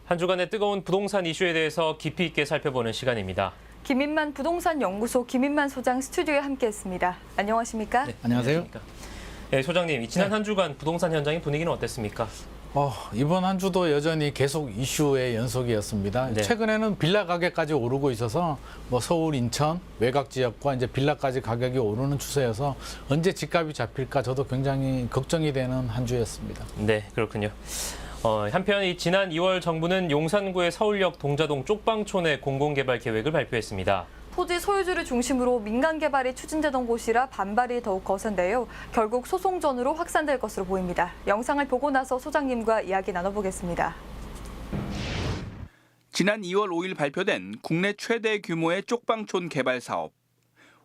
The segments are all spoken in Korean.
한 주간의 뜨거운 부동산 이슈에 대해서 깊이 있게 살펴보는 시간입니다. 김인만 부동산 연구소 김인만 소장 스튜디오에 함께했습니다. 안녕하십니까? 네, 안녕하세요. 네, 소장님, 지난 한 주간 부동산 현장의 분위기는 어땠습니까? 이번 한 주도 여전히 계속 이슈의 연속이었습니다. 네. 최근에는 빌라 가격까지 오르고 있어서 서울, 인천, 외곽 지역과 이제 빌라까지 가격이 오르는 추세여서 언제 집값이 잡힐까 저도 굉장히 걱정이 되는 한 주였습니다. 네, 그렇군요. 한편 지난 2월 정부는 용산구의 서울역 동자동 쪽방촌의 공공개발 계획을 발표했습니다. 토지 소유주를 중심으로 민간 개발이 추진되던 곳이라 반발이 더욱 거센데요. 결국 소송전으로 확산될 것으로 보입니다. 영상을 보고 나서 소장님과 이야기 나눠보겠습니다. 지난 2월 5일 발표된 국내 최대 규모의 쪽방촌 개발 사업.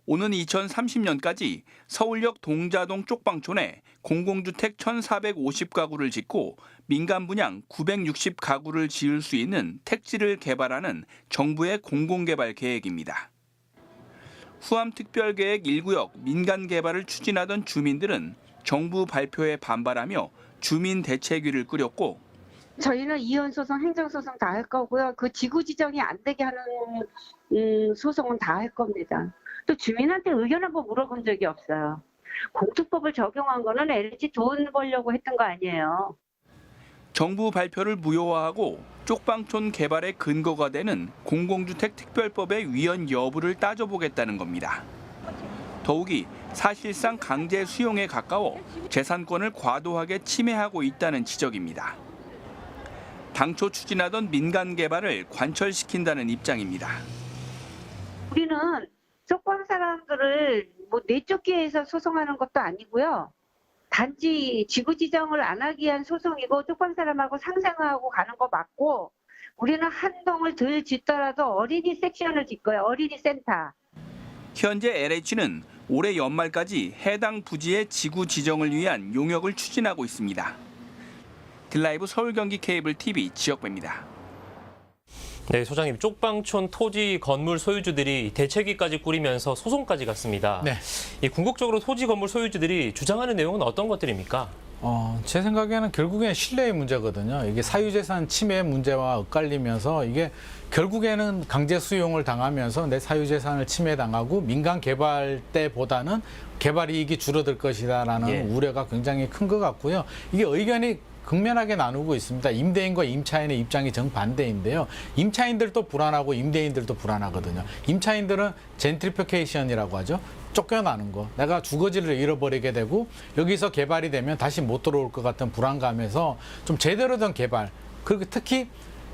오는 2030년까지 서울역 동자동 쪽방촌에 공공주택 1,450가구를 짓고 민간 분양 960가구를 지을 수 있는 택지를 개발하는 정부의 공공개발 계획입니다. 후암특별계획 1구역 민간 개발을 추진하던 주민들은 정부 발표에 반발하며 주민대책위를 꾸렸고, 저희는 이혼소송, 행정소송 다 할 거고요. 그 지구 지정이 안 되게 하는 소송은 다 할 겁니다. 또 주민한테 의견 한번 물어본 적이 없어요. 공투법을 적용한 거는 LH 돈 벌려고 했던 거 아니에요. 정부 발표를 무효화하고 쪽방촌 개발의 근거가 되는 공공주택 특별법의 위헌 여부를 따져보겠다는 겁니다. 더욱이 사실상 강제 수용에 가까워 재산권을 과도하게 침해하고 있다는 지적입니다. 당초 추진하던 민간 개발을 관철시킨다는 입장입니다. 우리는 쪽방 사람들을 내쫓기 위해서 소송하는 것도 아니고요. 단지 지구 지정을 안 하기 위한 소송이고 쪽방 사람하고 상생하고 가는 거 맞고, 우리는 한 동을 덜 짓더라도 어린이 섹션을 짓고요. 어린이 센터. 현재 LH는 올해 연말까지 해당 부지의 지구 지정을 위한 용역을 추진하고 있습니다. 딜라이브 서울 경기 케이블 TV 지역배입니다. 네, 소장님, 쪽방촌 토지 건물 소유주들이 대책위까지 꾸리면서 소송까지 갔습니다. 네. 궁극적으로 토지 건물 소유주들이 주장하는 내용은 어떤 것들입니까? 제 생각에는 결국엔 신뢰의 문제거든요. 이게 사유재산 침해 문제와 엇갈리면서 이게 결국에는 강제 수용을 당하면서 내 사유재산을 침해당하고 민간 개발 때보다는 개발 이익이 줄어들 것이다라는 우려가 굉장히 큰 것 같고요. 이게 의견이 극명하게 나누고 있습니다. 임대인과 임차인의 입장이 정반대인데요. 임차인들도 불안하고 임대인들도 불안하거든요. 임차인들은 젠트리피케이션이라고 하죠. 쫓겨나는 거. 내가 주거지를 잃어버리게 되고 여기서 개발이 되면 다시 못 들어올 것 같은 불안감에서 좀 제대로 된 개발, 그리고 특히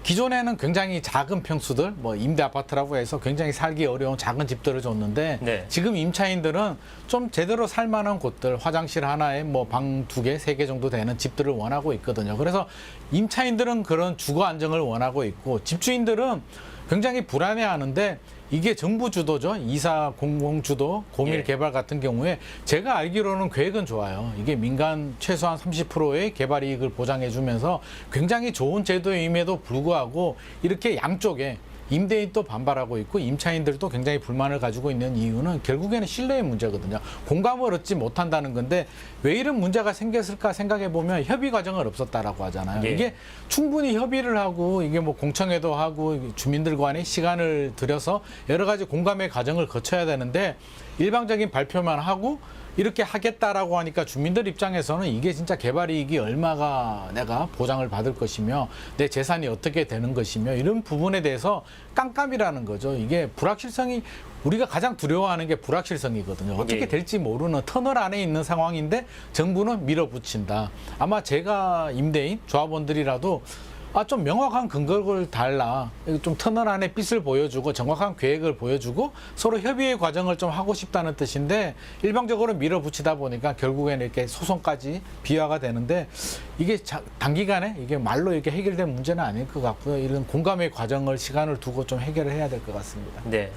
기존에는 굉장히 작은 평수들, 임대 아파트라고 해서 굉장히 살기 어려운 작은 집들을 줬는데 지금 임차인들은 좀 제대로 살만한 곳들, 화장실 하나에 방 2개, 3개 정도 되는 집들을 원하고 있거든요. 그래서 임차인들은 그런 주거 안정을 원하고 있고, 집주인들은 굉장히 불안해하는데 이게 정부 주도죠. 이사 공공 주도 고밀 개발 같은 경우에 제가 알기로는 계획은 좋아요. 이게 민간 최소한 30%의 개발 이익을 보장해 주면서 굉장히 좋은 제도임에도 불구하고 이렇게 양쪽에 임대인도 반발하고 있고 임차인들도 굉장히 불만을 가지고 있는 이유는 결국에는 신뢰의 문제거든요. 공감을 얻지 못한다는 건데 왜 이런 문제가 생겼을까 생각해 보면 협의 과정을 없었다라고 하잖아요. 이게 충분히 협의를 하고 이게 공청회도 하고 주민들 간에 시간을 들여서 여러 가지 공감의 과정을 거쳐야 되는데 일방적인 발표만 하고 이렇게 하겠다라고 하니까 주민들 입장에서는 이게 진짜 개발 이익이 얼마가 내가 보장을 받을 것이며 내 재산이 어떻게 되는 것이며 이런 부분에 대해서 깜깜이라는 거죠. 이게 불확실성이, 우리가 가장 두려워하는 게 불확실성이거든요. 어떻게 될지 모르는 터널 안에 있는 상황인데 정부는 밀어붙인다. 아마 제가 임대인 조합원들이라도 좀 명확한 근거를 달라. 좀 터널 안에 빛을 보여주고 정확한 계획을 보여주고 서로 협의의 과정을 좀 하고 싶다는 뜻인데 일방적으로 밀어붙이다 보니까 결국에는 이렇게 소송까지 비화가 되는데 이게 단기간에 이게 말로 이렇게 해결된 문제는 아닐 것 같고요. 이런 공감의 과정을 시간을 두고 좀 해결을 해야 될 것 같습니다. 네.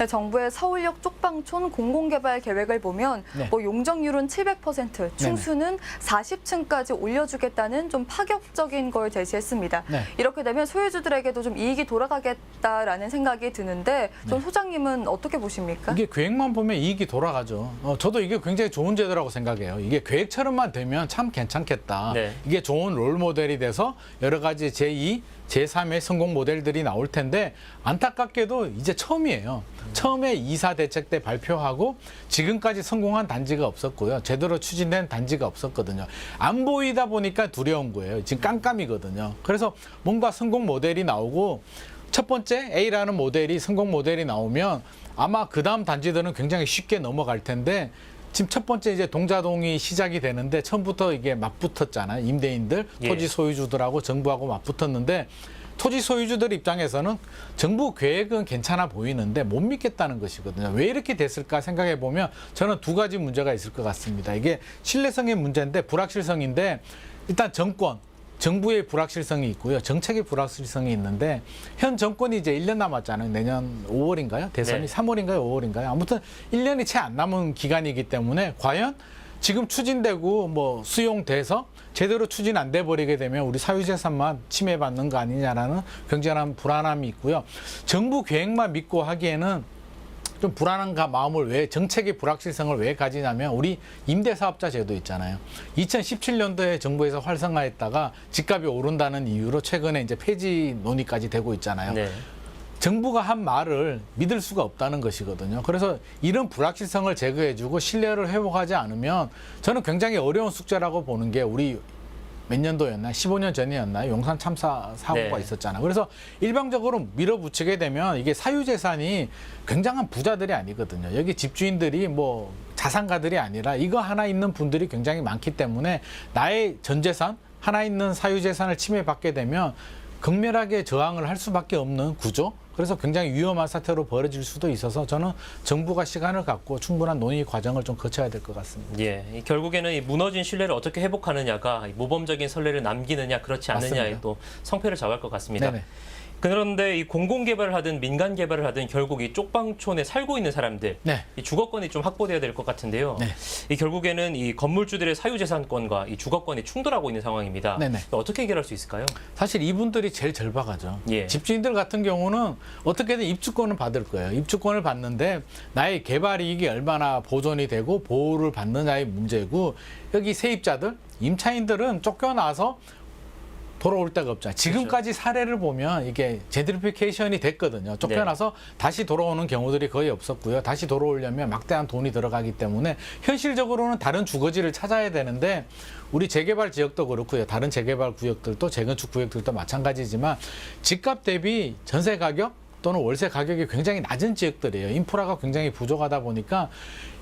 정부의 서울역 쪽방촌 공공개발 계획을 보면 용적률은 700%, 충수는 40층까지 올려주겠다는 좀 파격적인 걸 제시했습니다. 이렇게 되면 소유주들에게도 좀 이익이 돌아가겠다라는 생각이 드는데 좀 소장님은 어떻게 보십니까? 이게 계획만 보면 이익이 돌아가죠. 저도 이게 굉장히 좋은 제도라고 생각해요. 이게 계획처럼만 되면 참 괜찮겠다. 이게 좋은 롤모델이 돼서 여러 가지 제2, 제3의 성공 모델들이 나올 텐데 안타깝게도 이제 처음이에요. 처음에 2사 대책 때 발표하고 지금까지 성공한 단지가 없었고요. 제대로 추진된 단지가 없었거든요. 안 보이다 보니까 두려운 거예요. 지금 깜깜이거든요. 그래서 뭔가 성공 모델이 나오고 첫 번째 A라는 모델이 성공 모델이 나오면 아마 그 다음 단지들은 굉장히 쉽게 넘어갈 텐데 지금 첫 번째 이제 동자동이 시작이 되는데 처음부터 이게 맞붙었잖아요. 임대인들, 토지 소유주들하고 정부하고 맞붙었는데 토지 소유주들 입장에서는 정부 계획은 괜찮아 보이는데 못 믿겠다는 것이거든요. 왜 이렇게 됐을까 생각해 보면 저는 두 가지 문제가 있을 것 같습니다. 이게 신뢰성의 문제인데 불확실성인데 일단 정부의 불확실성이 있고요. 정책의 불확실성이 있는데 현 정권이 이제 1년 남았잖아요. 내년 5월인가요? 대선이 3월인가요? 5월인가요? 아무튼 1년이 채 안 남은 기간이기 때문에 과연 지금 추진되고 뭐 수용돼서 제대로 추진 안 돼 버리게 되면 우리 사유재산만 침해받는 거 아니냐라는 굉장한 불안함이 있고요. 정부 계획만 믿고 하기에는 좀 불안한 마음을 왜 정책의 불확실성을 왜 가지냐면 우리 임대사업자 제도 있잖아요. 2017년도에 정부에서 활성화했다가 집값이 오른다는 이유로 최근에 이제 폐지 논의까지 되고 있잖아요. 네. 정부가 한 말을 믿을 수가 없다는 것이거든요. 그래서 이런 불확실성을 제거해주고 신뢰를 회복하지 않으면 저는 굉장히 어려운 숙제라고 보는 게 우리 몇 년도였나요? 15년 전이었나요? 용산 참사 사고가 있었잖아요. 그래서 일방적으로 밀어붙이게 되면 이게 사유재산이 굉장한 부자들이 아니거든요. 여기 집주인들이 뭐 자산가들이 아니라 이거 하나 있는 분들이 굉장히 많기 때문에 나의 전재산, 하나 있는 사유재산을 침해받게 되면 극렬하게 저항을 할 수밖에 없는 구조. 그래서 굉장히 위험한 사태로 벌어질 수도 있어서 저는 정부가 시간을 갖고 충분한 논의 과정을 좀 거쳐야 될 것 같습니다. 예, 결국에는 이 무너진 신뢰를 어떻게 회복하느냐가 모범적인 선례를 남기느냐 그렇지 않느냐에 또 성패를 잡을 것 같습니다. 네네. 그런데 이 공공개발을 하든 민간 개발을 하든 결국 이 쪽방촌에 살고 있는 사람들 이 주거권이 좀 확보돼야 될 것 같은데요. 이 결국에는 이 건물주들의 사유재산권과 이 주거권이 충돌하고 있는 상황입니다. 어떻게 해결할 수 있을까요? 사실 이분들이 제일 절박하죠. 집주인들 같은 경우는 어떻게든 입주권을 받을 거예요. 입주권을 받는데 나의 개발 이익이 얼마나 보존이 되고 보호를 받느냐의 문제고 여기 세입자들, 임차인들은 쫓겨나서 돌아올 데가 없잖아요. 지금까지 사례를 보면 이게 젠트리피케이션이 됐거든요. 쫓겨나서 다시 돌아오는 경우들이 거의 없었고요. 다시 돌아오려면 막대한 돈이 들어가기 때문에 현실적으로는 다른 주거지를 찾아야 되는데 우리 재개발 지역도 그렇고요. 다른 재개발 구역들도 재건축 구역들도 마찬가지지만 집값 대비 전세 가격 또는 월세 가격이 굉장히 낮은 지역들이에요. 인프라가 굉장히 부족하다 보니까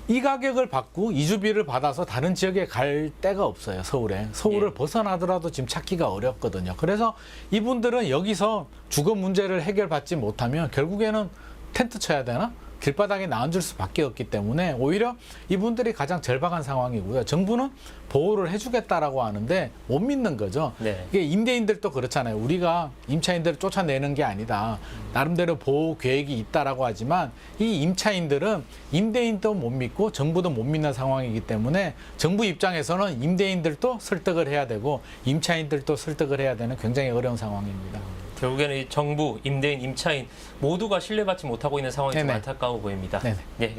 이 가격을 받고 이주비를 받아서 다른 지역에 갈 데가 없어요. 서울을 벗어나더라도 지금 찾기가 어렵거든요. 그래서 이분들은 여기서 주거 문제를 해결받지 못하면 결국에는 텐트 쳐야 되나? 길바닥에 나앉을 수밖에 없기 때문에 오히려 이분들이 가장 절박한 상황이고요. 정부는 보호를 해주겠다라고 하는데 못 믿는 거죠. 이게 임대인들도 그렇잖아요. 우리가 임차인들을 쫓아내는 게 아니다. 나름대로 보호 계획이 있다라고 하지만 이 임차인들은 임대인도 못 믿고 정부도 못 믿는 상황이기 때문에 정부 입장에서는 임대인들도 설득을 해야 되고 임차인들도 설득을 해야 되는 굉장히 어려운 상황입니다. 결국에는 이 정부, 임대인, 임차인 모두가 신뢰받지 못하고 있는 상황이 좀 안타까워 보입니다.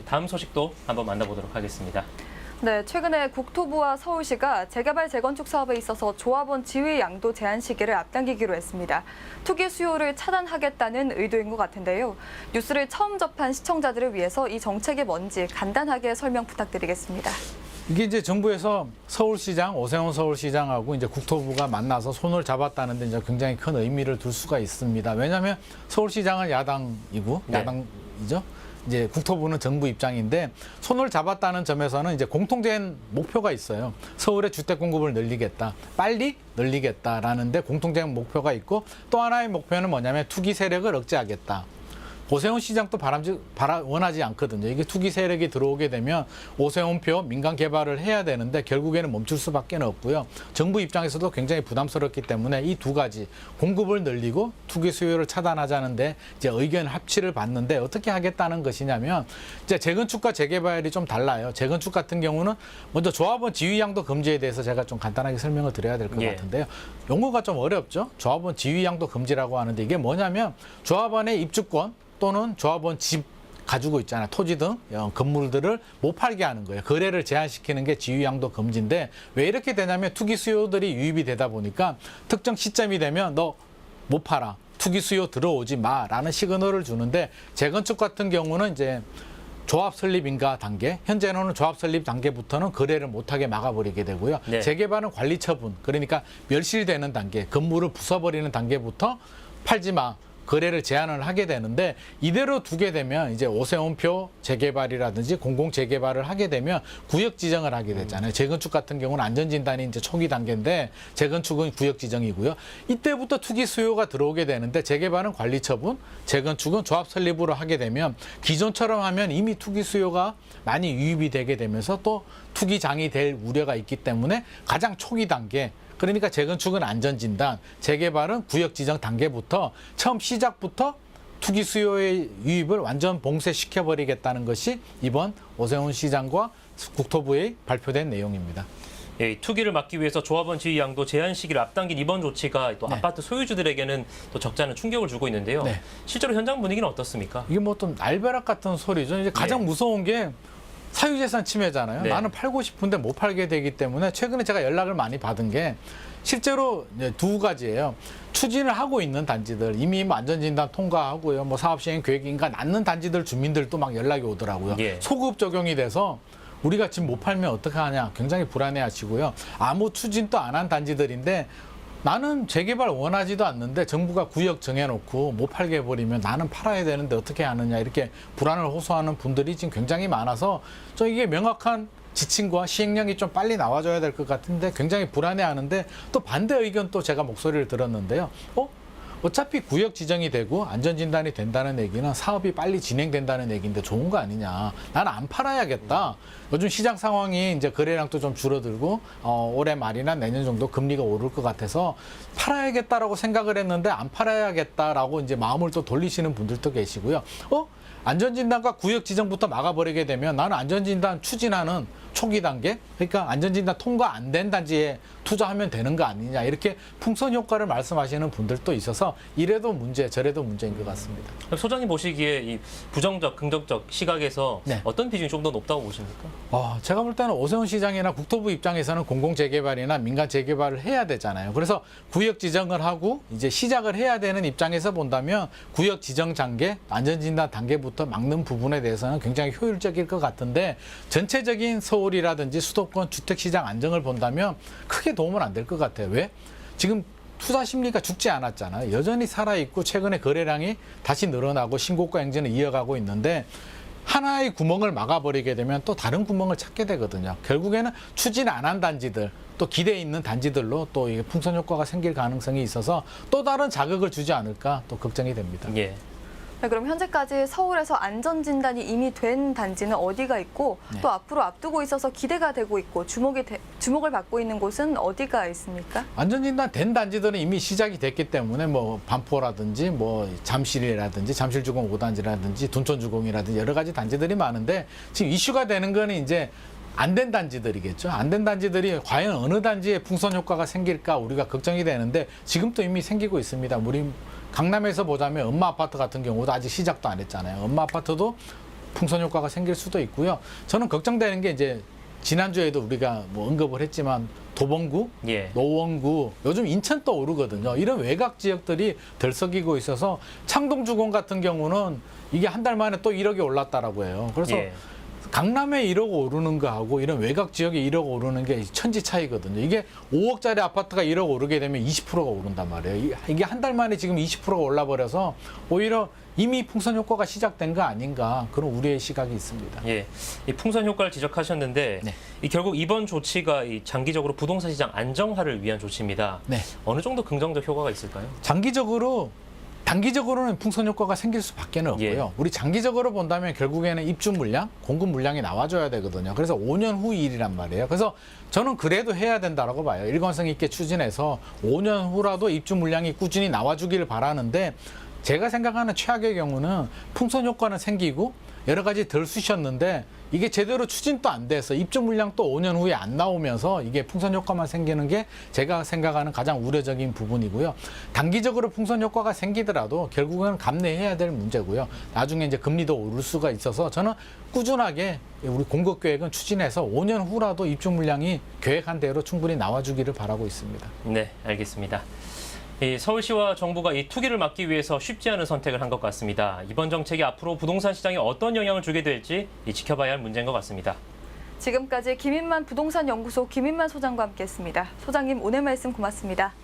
다음 소식도 한번 만나보도록 하겠습니다. 네, 최근에 국토부와 서울시가 재개발 재건축 사업에 있어서 조합원 지위 양도 제한 시기를 앞당기기로 했습니다. 투기 수요를 차단하겠다는 의도인 것 같은데요. 뉴스를 처음 접한 시청자들을 위해서 이 정책이 뭔지 간단하게 설명 부탁드리겠습니다. 이게 이제 정부에서 서울시장, 오세훈 서울시장하고 이제 국토부가 만나서 손을 잡았다는데 이제 굉장히 큰 의미를 둘 수가 있습니다. 왜냐하면 서울시장은 야당이고, 야당이죠. 이제 국토부는 정부 입장인데 손을 잡았다는 점에서는 이제 공통된 목표가 있어요. 서울의 주택 공급을 늘리겠다, 빨리 늘리겠다라는데 공통된 목표가 있고 또 하나의 목표는 뭐냐면 투기 세력을 억제하겠다. 오세훈 시장도 원하지 않거든요. 이게 투기 세력이 들어오게 되면 오세훈표 민간 개발을 해야 되는데 결국에는 멈출 수밖에 없고요. 정부 입장에서도 굉장히 부담스럽기 때문에 이 두 가지 공급을 늘리고 투기 수요를 차단하자는데 이제 의견 합치를 봤는데 어떻게 하겠다는 것이냐면 이제 재건축과 재개발이 좀 달라요. 재건축 같은 경우는 먼저 조합원 지위양도 금지에 대해서 제가 좀 간단하게 설명을 드려야 될 것 같은데요. 용어가 좀 어렵죠. 조합원 지위양도 금지라고 하는데 이게 뭐냐면 조합원의 입주권 또는 조합원 집 가지고 있잖아요. 토지 등 건물들을 못 팔게 하는 거예요. 거래를 제한시키는 게 지위양도 금지인데 왜 이렇게 되냐면 투기 수요들이 유입이 되다 보니까 특정 시점이 되면 너 못 팔아. 투기 수요 들어오지 마라는 시그널을 주는데 재건축 같은 경우는 이제 조합 설립 인가 단계, 현재는 조합 설립 단계부터는 거래를 못하게 막아버리게 되고요. 네. 재개발은 관리 처분, 그러니까 멸실되는 단계, 건물을 부숴버리는 단계부터 팔지 마. 거래를 제한을 하게 되는데 이대로 두게 되면 이제 오세훈표 재개발이라든지 공공 재개발을 하게 되면 구역 지정을 하게 되잖아요. 재건축 같은 경우는 안전진단이 이제 초기 단계인데 재건축은 구역 지정이고요. 이때부터 투기 수요가 들어오게 되는데 재개발은 관리 처분, 재건축은 조합 설립으로 하게 되면 기존처럼 하면 이미 투기 수요가 많이 유입이 되게 되면서 또 투기장이 될 우려가 있기 때문에 가장 초기 단계, 그러니까 재건축은 안전진단, 재개발은 구역 지정 단계부터 처음 시작부터 투기 수요의 유입을 완전 봉쇄시켜버리겠다는 것이 이번 오세훈 시장과 국토부의 발표된 내용입니다. 예, 투기를 막기 위해서 조합원 지위 양도 제한 시기를 앞당긴 이번 조치가 또 네. 아파트 소유주들에게는 또 적지 않은 충격을 주고 있는데요. 네. 실제로 현장 분위기는 어떻습니까? 이게 뭐 좀 날벼락 같은 소리죠. 이제 가장 무서운 게 사유재산 침해잖아요. 네. 나는 팔고 싶은데 못 팔게 되기 때문에 최근에 제가 연락을 많이 받은 게 실제로 이제 두 가지예요. 추진을 하고 있는 단지들, 이미 뭐 안전진단 통과하고요. 뭐 사업시행 계획인가 낳는 단지들 주민들도 막 연락이 오더라고요. 예. 소급 적용이 돼서 우리가 지금 못 팔면 어떡하냐 굉장히 불안해 하시고요. 아무 추진도 안 한 단지들인데 나는 재개발 원하지도 않는데 정부가 구역 정해놓고 못 팔게 해버리면 나는 팔아야 되는데 어떻게 하느냐 이렇게 불안을 호소하는 분들이 지금 굉장히 많아서 저 이게 명확한 지침과 시행령이 좀 빨리 나와줘야 될 것 같은데 굉장히 불안해하는데 또 반대 의견 또 제가 목소리를 들었는데요. 어차피 구역 지정이 되고 안전진단이 된다는 얘기는 사업이 빨리 진행된다는 얘기인데 좋은 거 아니냐. 나는 안 팔아야겠다. 요즘 시장 상황이 이제 거래량도 좀 줄어들고 올해 말이나 내년 정도 금리가 오를 것 같아서 팔아야겠다라고 생각을 했는데 안 팔아야겠다라고 이제 마음을 또 돌리시는 분들도 계시고요. 안전진단과 구역 지정부터 막아버리게 되면 나는 안전진단 추진하는 초기 단계, 그러니까 안전진단 통과 안 된 단지에 투자하면 되는 거 아니냐 이렇게 풍선 효과를 말씀하시는 분들도 있어서 이래도 문제, 저래도 문제인 것 같습니다. 소장님 보시기에 이 부정적, 긍정적 시각에서 네. 어떤 비중이 좀 더 높다고 보십니까? 제가 볼 때는 오세훈 시장이나 국토부 입장에서는 공공 재개발이나 민간 재개발을 해야 되잖아요. 그래서 구역 지정을 하고 이제 시작을 해야 되는 입장에서 본다면 구역 지정 단계, 안전진단 단계부터 막는 부분에 대해서는 굉장히 효율적일 것 같은데 전체적인 서울이라든지 수도권 주택시장 안정을 본다면 크게 도움은 안 될 것 같아요. 왜? 지금 투자 심리가 죽지 않았잖아요. 여전히 살아있고 최근에 거래량이 다시 늘어나고 신고가 행진을 이어가고 있는데 하나의 구멍을 막아버리게 되면 또 다른 구멍을 찾게 되거든요. 결국에는 추진 안 한 단지들, 또 기대에 있는 단지들로 또 이게 풍선 효과가 생길 가능성이 있어서 또 다른 자극을 주지 않을까 또 걱정이 됩니다. 예. 네, 그럼 현재까지 서울에서 안전진단이 이미 된 단지는 어디가 있고 네. 또 앞으로 앞두고 있어서 기대가 되고 있고 주목을 받고 있는 곳은 어디가 있습니까? 안전진단 된 단지들은 이미 시작이 됐기 때문에 뭐 반포라든지 뭐 잠실이라든지 잠실주공 5단지라든지 둔촌주공이라든지 여러 가지 단지들이 많은데 지금 이슈가 되는 거는 이제 안 된 단지들이겠죠. 안 된 단지들이 과연 어느 단지에 풍선 효과가 생길까 우리가 걱정이 되는데 지금도 이미 생기고 있습니다. 우리 강남에서 보자면 엄마 아파트 같은 경우도 아직 시작도 안 했잖아요. 엄마 아파트도 풍선 효과가 생길 수도 있고요. 저는 걱정되는 게 이제 지난주에도 우리가 뭐 언급을 했지만 도봉구, 예. 노원구, 요즘 인천 또 오르거든요. 이런 외곽 지역들이 들썩이고 있어서 창동주공 같은 경우는 이게 한 달 만에 또 1억이 올랐다라고 해요. 그래서 예. 강남에 1억 오르는 거하고 이런 외곽 지역에 1억 오르는 게 천지 차이거든요. 이게 5억짜리 아파트가 1억 오르게 되면 20%가 오른단 말이에요. 이게 한 달 만에 지금 20%가 올라버려서 오히려 이미 풍선 효과가 시작된 거 아닌가 그런 우려의 시각이 있습니다. 예, 이 풍선 효과를 지적하셨는데 네. 결국 이번 조치가 이 장기적으로 부동산 시장 안정화를 위한 조치입니다. 네. 어느 정도 긍정적 효과가 있을까요? 단기적으로는 풍선 효과가 생길 수밖에 없고요. 예. 우리 장기적으로 본다면 결국에는 입주 물량, 공급 물량이 나와줘야 되거든요. 그래서 5년 후 일이란 말이에요. 그래서 저는 그래도 해야 된다라고 봐요. 일관성 있게 추진해서 5년 후라도 입주 물량이 꾸준히 나와주기를 바라는데 제가 생각하는 최악의 경우는 풍선 효과는 생기고 여러 가지 덜 쑤셨는데 이게 제대로 추진도 안 돼서 입주 물량 또 5년 후에 안 나오면서 이게 풍선 효과만 생기는 게 제가 생각하는 가장 우려적인 부분이고요. 단기적으로 풍선 효과가 생기더라도 결국은 감내해야 될 문제고요. 나중에 이제 금리도 오를 수가 있어서 저는 꾸준하게 우리 공급 계획은 추진해서 5년 후라도 입주 물량이 계획한 대로 충분히 나와주기를 바라고 있습니다. 네, 알겠습니다. 이 서울시와 정부가 이 투기를 막기 위해서 쉽지 않은 선택을 한 것 같습니다. 이번 정책이 앞으로 부동산 시장에 어떤 영향을 주게 될지 지켜봐야 할 문제인 것 같습니다. 지금까지 김인만 부동산연구소 김인만 소장과 함께했습니다. 소장님 오늘 말씀 고맙습니다.